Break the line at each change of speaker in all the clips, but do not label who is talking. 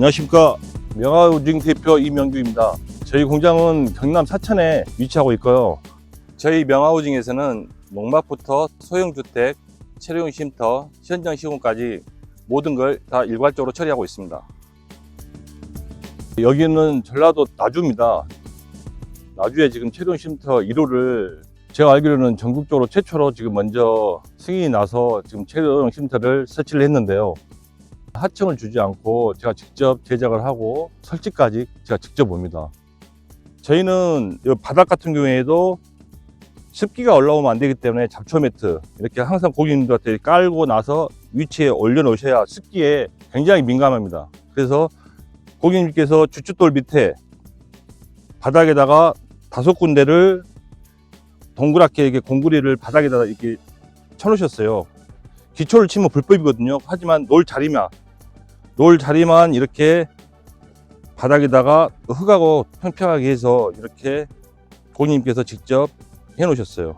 안녕하십니까. 명화호징 대표 이명규입니다. 저희 공장은 경남 사천에 위치하고 있고요. 저희 명화호징에서는 농막부터 소형주택, 체류용 쉼터, 현장 시공까지 모든 걸 다 일괄적으로 처리하고 있습니다. 여기는 전라도 나주입니다. 나주에 지금 체류용 쉼터 1호를 제가 알기로는 전국적으로 최초로 지금 먼저 승인이 나서 지금 체류용 쉼터를 설치를 했는데요. 하청을 주지 않고 제가 직접 제작을 하고 설치까지 제가 직접 옵니다. 저희는 바닥 같은 경우에도 습기가 올라오면 안 되기 때문에 잡초 매트 이렇게 항상 고객님들한테 깔고 나서 위치에 올려 놓으셔야 습기에 굉장히 민감합니다. 그래서 고객님께서 주춧돌 밑에 바닥에다가 5군데를 동그랗게 이렇게 공구리를 바닥에다가 이렇게 쳐놓으셨어요. 기초를 치면 불법이거든요. 하지만 놓을 자리만 이렇게 바닥에다가 흙하고 평평하게 해서 이렇게 고객님께서 직접 해 놓으셨어요.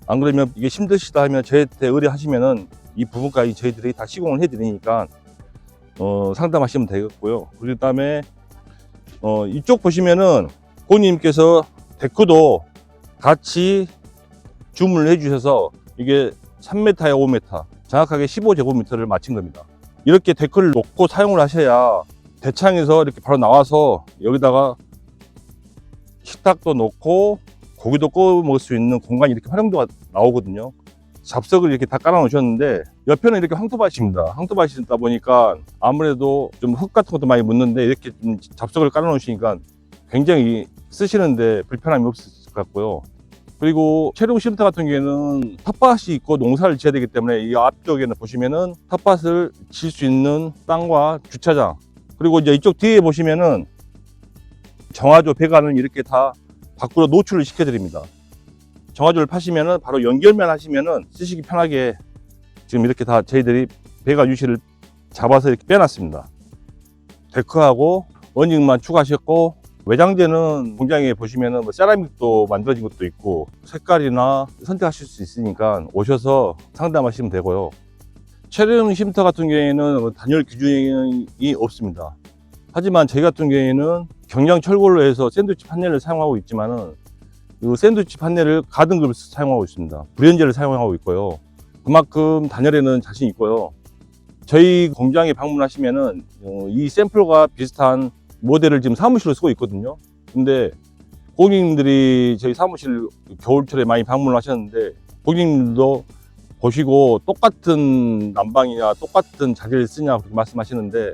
안 그러면 이게 힘드시다 하면 저희한테 의뢰하시면은 이 부분까지 저희들이 다 시공을 해 드리니까 상담하시면 되겠고요. 그리고 그다음에 이쪽 보시면은 고객님께서 데크도 같이 주문을 해 주셔서 이게 3m에 5m 정확하게 15제곱미터를 맞춘 겁니다. 이렇게 데크를 놓고 사용을 하셔야 대창에서 이렇게 바로 나와서 여기다가 식탁도 놓고 고기도 구워 먹을 수 있는 공간이 이렇게 활용도가 나오거든요. 잡석을 이렇게 다 깔아 놓으셨는데 옆에는 이렇게 황토밭입니다. 황토밭이다 보니까 아무래도 좀 흙 같은 것도 많이 묻는데 이렇게 좀 잡석을 깔아 놓으시니까 굉장히 쓰시는데 불편함이 없을 것 같고요. 그리고 체류용 쉼터 같은 경우에는 텃밭이 있고 농사를 지어야 되기 때문에 이 앞쪽에는 보시면은 텃밭을 질 수 있는 땅과 주차장, 그리고 이제 이쪽 뒤에 보시면은 정화조 배관을 이렇게 다 밖으로 노출을 시켜 드립니다. 정화조를 파시면은 바로 연결만 하시면은 쓰시기 편하게 지금 이렇게 다 저희들이 배관 유실을 잡아서 이렇게 빼놨습니다. 데크하고 어닝만 추가하셨고, 외장재는 공장에 보시면은 세라믹도 만들어진 것도 있고 색깔이나 선택하실 수 있으니까 오셔서 상담하시면 되고요. 체류용 쉼터 같은 경우에는 단열 기준이 없습니다. 하지만 저희 같은 경우에는 경량 철골로 해서 샌드위치 판넬을 사용하고 있지만은 이 샌드위치 판넬을 가등급을 사용하고 있습니다. 불연제를 사용하고 있고요. 그만큼 단열에는 자신 있고요. 저희 공장에 방문하시면은 이 샘플과 비슷한 모델을 지금 사무실로 쓰고 있거든요. 근데 고객님들이 저희 사무실 겨울철에 많이 방문을 하셨는데 고객님들도 보시고 똑같은 난방이냐 똑같은 자재를 쓰냐 그렇게 말씀하시는데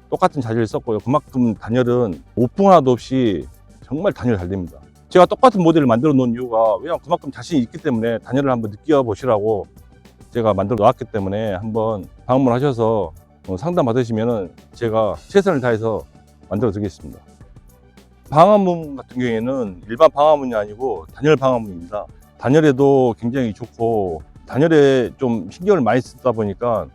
똑같은 자재를 썼고요. 그만큼 단열은 오풍 하나도 없이 정말 단열 잘 됩니다. 제가 똑같은 모델을 만들어 놓은 이유가 왜냐면 그만큼 자신이 있기 때문에 단열을 한번 느껴보시라고 제가 만들어 놓았기 때문에 한번 방문하셔서 상담 받으시면은 제가 최선을 다해서 만들어 드리겠습니다. 방화문 같은 경우에는 일반 방화문이 아니고 단열 방화문입니다. 단열에도 굉장히 좋고 단열에 좀 신경을 많이 쓰다 보니까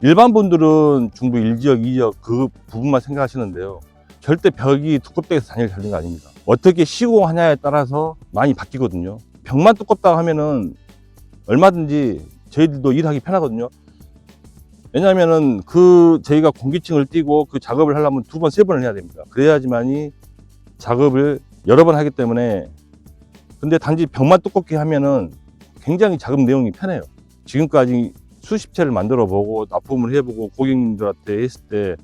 일반 분들은 중부 1지역, 2지역 그 부분만 생각하시는데요. 절대 벽이 두껍다고 해서 단열이 잘 되는 거 아닙니다. 어떻게 시공하냐에 따라서 많이 바뀌거든요. 벽만 두껍다 하면은 얼마든지 저희들도 일하기 편하거든요. 왜냐하면은 저희가 공기층을 띄고 그 작업을 하려면 2번, 3번을 해야 됩니다. 그래야지만이 작업을 여러 번 하기 때문에. 근데 단지 벽만 두껍게 하면은 굉장히 작업 내용이 편해요. 지금까지 수십 채를 만들어 보고 납품을 해보고 고객님들한테 했을 때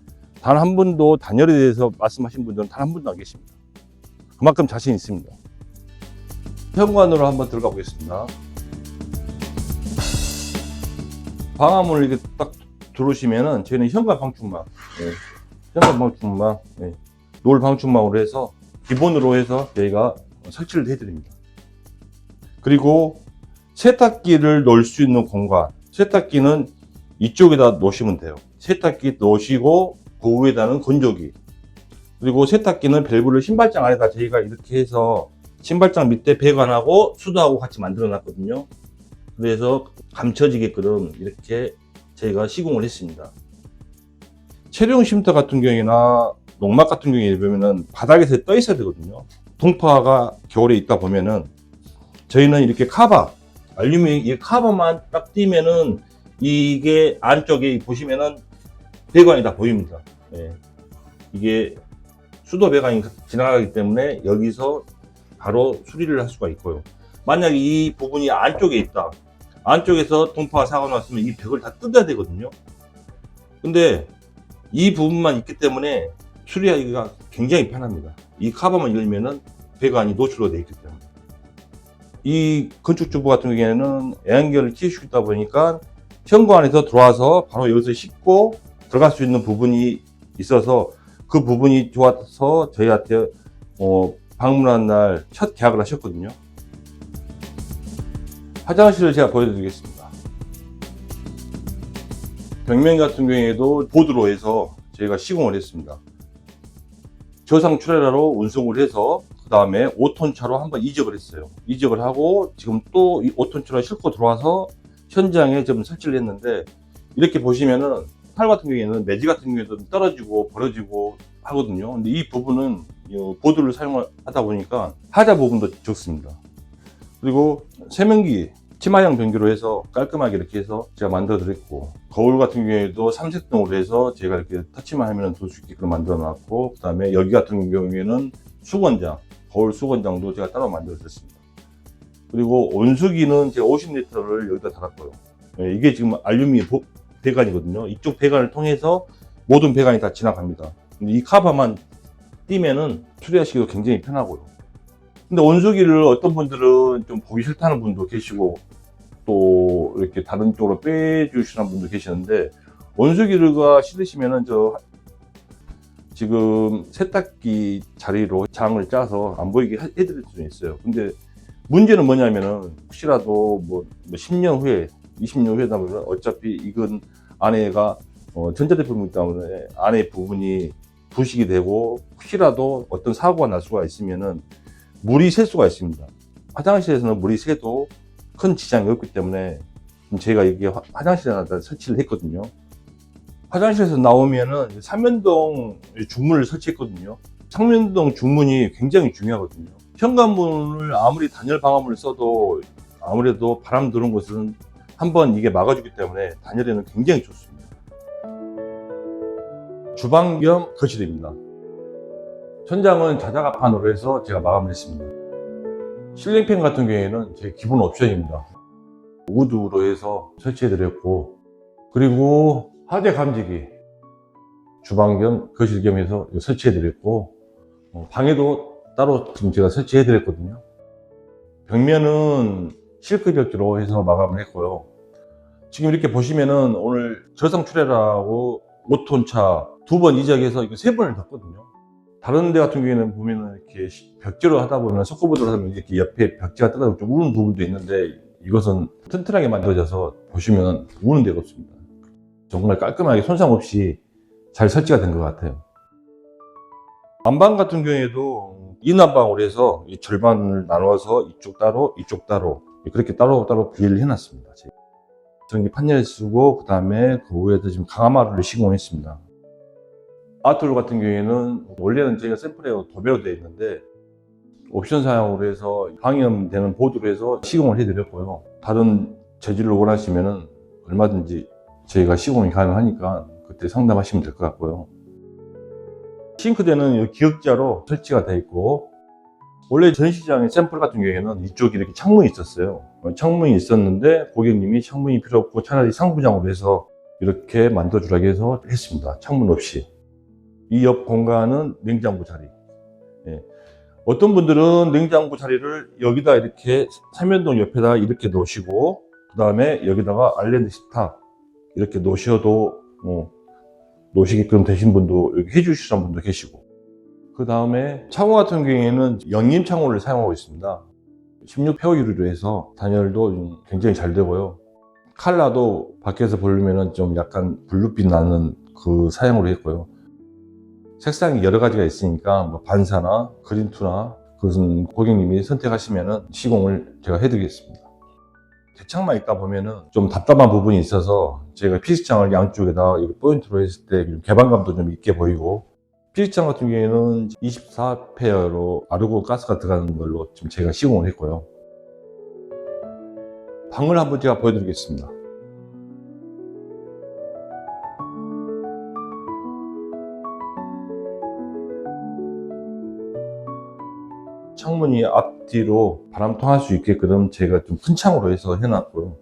단 한 분도 단열에 대해서 말씀하신 분들은 단 한 분도 안 계십니다. 그만큼 자신 있습니다. 현관으로 한번 들어가 보겠습니다. 방화문을 이렇게 딱 들어오시면은 저희는 현관 방충망, 현관 방충망, 노을 방충망으로 해서 기본으로 해서 저희가 설치를 해드립니다. 그리고 세탁기를 넣을 수 있는 공간, 세탁기는 이쪽에다 놓으시면 돼요. 세탁기 놓으시고 그 위에다는 건조기, 그리고 세탁기는 밸브를 신발장 안에다 저희가 이렇게 해서 신발장 밑에 배관하고 수도하고 같이 만들어 놨거든요. 그래서 감춰지게끔 이렇게 저희가 시공을 했습니다. 체류용 쉼터 같은 경우나 농막 같은 경우에 보면은 바닥에서 떠 있어야 되거든요. 동파가 겨울에 있다 보면은 저희는 이렇게 카바, 알루미늄 이 카바만 딱 띄면은 이게 안쪽에 보시면은 배관이 다 보입니다. 이게 수도 배관이 지나가기 때문에 여기서 바로 수리를 할 수가 있고요. 만약에 이 부분이 안쪽에 있다. 안쪽에서 동파가 사고 났으면 이 벽을 다 뜯어야 되거든요. 근데 이 부분만 있기 때문에 수리하기가 굉장히 편합니다. 이 카바만 열면은 배관이 노출로 되어 있기 때문에. 이 건축주부 같은 경우에는 애완견을 키우시고 있다 보니까 현관에서 들어와서 바로 여기서 씻고 들어갈 수 있는 부분이 있어서 그 부분이 좋아서 저희한테 방문한 날 첫 계약을 하셨거든요. 화장실을 제가 보여드리겠습니다. 벽면 같은 경우에도 보드로 해서 저희가 시공을 했습니다. 저상 트레일러로 운송을 해서 그 다음에 5톤 차로 한번 이적을 했어요. 이적을 하고 지금 또 이 5톤 차로 싣고 들어와서 현장에 좀 설치를 했는데, 이렇게 보시면은 팔 같은 경우에는 매지 같은 경우에도 떨어지고 벌어지고 하거든요. 근데 이 부분은 보드를 사용하다 보니까 하자 부분도 적습니다. 그리고 세면기 치마형 변기로 해서 깔끔하게 이렇게 해서 제가 만들어 드렸고, 거울 같은 경우에도 삼색등으로 해서 제가 이렇게 터치만 하면 볼 수 있게끔 만들어 놨고, 그 다음에 여기 같은 경우에는 수건장, 거울 수건장도 제가 따로 만들어 줬습니다. 그리고 온수기는 제가 50리터를 여기다 달았고요. 이게 지금 알루미늄 배관이거든요. 이쪽 배관을 통해서 모든 배관이 다 지나갑니다. 근데 이 카바만 띄면은 수리하시기도 굉장히 편하고요. 근데 온수기를 어떤 분들은 좀 보기 싫다는 분도 계시고, 또 이렇게 다른 쪽으로 빼주시는 분도 계시는데, 온수기가 싫으시면은 지금 세탁기 자리로 장을 짜서 안 보이게 해드릴 수는 있어요. 근데 문제는 뭐냐면은 혹시라도 뭐 10년 후에 20년 후에다 보면 어차피 이건 안에가 전자제품이기 때문에 안에 부분이 부식이 되고, 혹시라도 어떤 사고가 날 수가 있으면은 물이 셀 수가 있습니다. 화장실에서는 물이 새도 큰 지장이 없기 때문에 제가 이게 화장실에 설치를 했거든요. 화장실에서 나오면은 삼면동 중문을 설치했거든요. 삼면동 중문이 굉장히 중요하거든요. 현관문을 아무리 단열 방화문을 써도 아무래도 바람 들어온 것은 한번 이게 막아주기 때문에 단열에는 굉장히 좋습니다. 주방 겸 거실입니다. 천장은 자작합판으로 해서 제가 마감을 했습니다. 실링팬 같은 경우에는 제 기본 옵션입니다. 우드로 해서 설치해드렸고, 그리고 하대 감지기 주방 겸 거실 겸 해서 설치해드렸고, 방에도 따로 지금 제가 설치해드렸거든요. 벽면은 실크 벽지로 해서 마감을 했고요. 지금 이렇게 보시면은 오늘 저상 트레일러하고 5톤 차 2번 이적해서 이거 3번을 뒀거든요. 다른 데 같은 경우에는 보면은 이렇게 벽지로 하다 보면 석고보드로 하면 이렇게 옆에 벽지가 뜯어서 좀 우는 부분도 있는데, 이것은 튼튼하게 만들어져서 보시면 우는 데가 없습니다. 정말 깔끔하게 손상 없이 잘 설치가 된 것 같아요. 난방 같은 경우에도 이난방으로 해서 이 절반을 나눠서 이쪽 따로 이쪽 따로 그렇게 따로 분리를 해놨습니다. 전기 판넬 쓰고, 그 다음에 그 위에도 지금 강화마루를 시공했습니다. 아트홀 같은 경우에는 원래는 저희가 샘플에 도배로 되어 있는데 옵션 사양으로 해서 방염되는 보드로 해서 시공을 해드렸고요. 다른 재질을 원하시면은 얼마든지 저희가 시공이 가능하니까 그때 상담하시면 될 것 같고요. 싱크대는 기역자로 설치가 되어 있고, 원래 전시장의 샘플 같은 경우에는 이쪽에 이렇게 창문이 있었어요. 창문이 있었는데 고객님이 창문이 필요 없고 차라리 상부장으로 해서 이렇게 만들어주라고 해서 했습니다. 창문 없이. 이 옆 공간은 냉장고 자리. 어떤 분들은 냉장고 자리를 여기다 이렇게 삼면동 옆에다 이렇게 놓으시고, 그 다음에 여기다가 아일랜드 식탁 이렇게 놓으셔도 놓으시게끔 되신 분도, 여기 해주시는 분도 계시고, 그 다음에 창호 같은 경우에는 영림 창호를 사용하고 있습니다. 16페어 유리로 해서 단열도 굉장히 잘 되고요. 칼라도 밖에서 보려면 좀 약간 블루빛 나는 그 사용으로 했고요. 색상이 여러 가지가 있으니까 뭐 반사나 그린투나 그것은 고객님이 선택하시면 시공을 제가 해드리겠습니다. 대창만 있다 보면은 좀 답답한 부분이 있어서 제가 피스창을 양쪽에다 포인트로 했을 때 개방감도 좀 있게 보이고, 피스창 같은 경우에는 24페어로 아르고 가스가 들어가는 걸로 지금 제가 시공을 했고요. 방을 한번 제가 보여드리겠습니다. 창문이 앞뒤로 바람 통할 수 있게끔 제가 좀 큰 창으로 해서 해놨고요.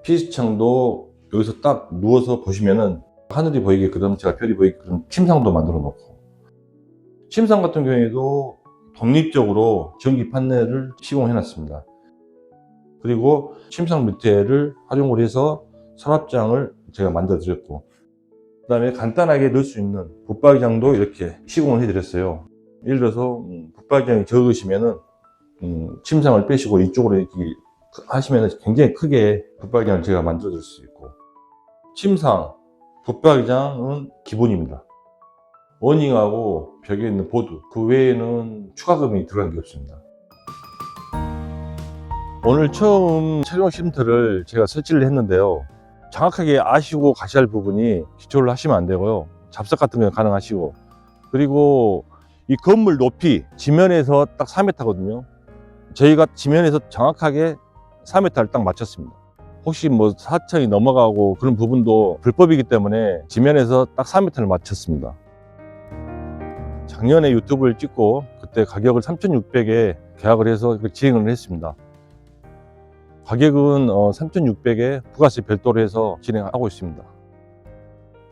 피스창도 여기서 딱 누워서 보시면은 하늘이 보이게끔, 제가 별이 보이게끔 침상도 만들어 놓고, 침상 같은 경우에도 독립적으로 전기 판넬을 시공해 놨습니다. 그리고 침상 밑에를 활용을 해서 서랍장을 제가 만들어 드렸고, 그 다음에 간단하게 넣을 수 있는 붙박이장도 이렇게 시공을 해 드렸어요. 예를 들어서 붙박이장이 적으시면은 침상을 빼시고 이쪽으로 이렇게 하시면 굉장히 크게 붙박이장을 제가 만들어 드릴 수 있고, 침상, 붙박이장은 기본입니다. 어닝하고 벽에 있는 보드, 그 외에는 추가금이 들어간 게 없습니다. 오늘 처음 채용 쉼터를 제가 설치를 했는데요. 정확하게 아시고 가셔야 할 부분이 기초를 하시면 안 되고요. 잡석 같은 건 가능하시고, 그리고 이 건물 높이 지면에서 딱 4m거든요. 저희가 지면에서 정확하게 4m를 딱 맞췄습니다. 혹시 뭐 4층이 넘어가고 그런 부분도 불법이기 때문에 지면에서 딱 4m를 맞췄습니다. 작년에 유튜브를 찍고 그때 가격을 3,600에 계약을 해서 진행을 했습니다. 가격은 3,600에 부가세 별도로 해서 진행하고 있습니다.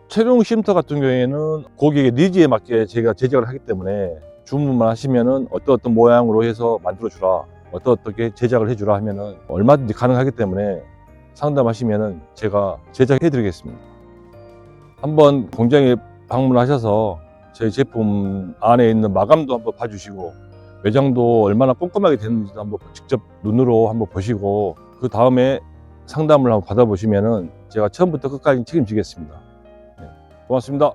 채용 쉼터 같은 경우에는 고객의 니즈에 맞게 제가 제작을 하기 때문에 주문만 하시면은 어떤 모양으로 해서 만들어 주라, 어떻게 제작을 해주라 하면은 얼마든지 가능하기 때문에 상담하시면은 제가 제작해 드리겠습니다. 한번 공장에 방문하셔서 저희 제품 안에 있는 마감도 한번 봐주시고, 매장도 얼마나 꼼꼼하게 됐는지 한번 직접 눈으로 한번 보시고, 그 다음에 상담을 한번 받아보시면은 제가 처음부터 끝까지 책임지겠습니다. 네, 고맙습니다.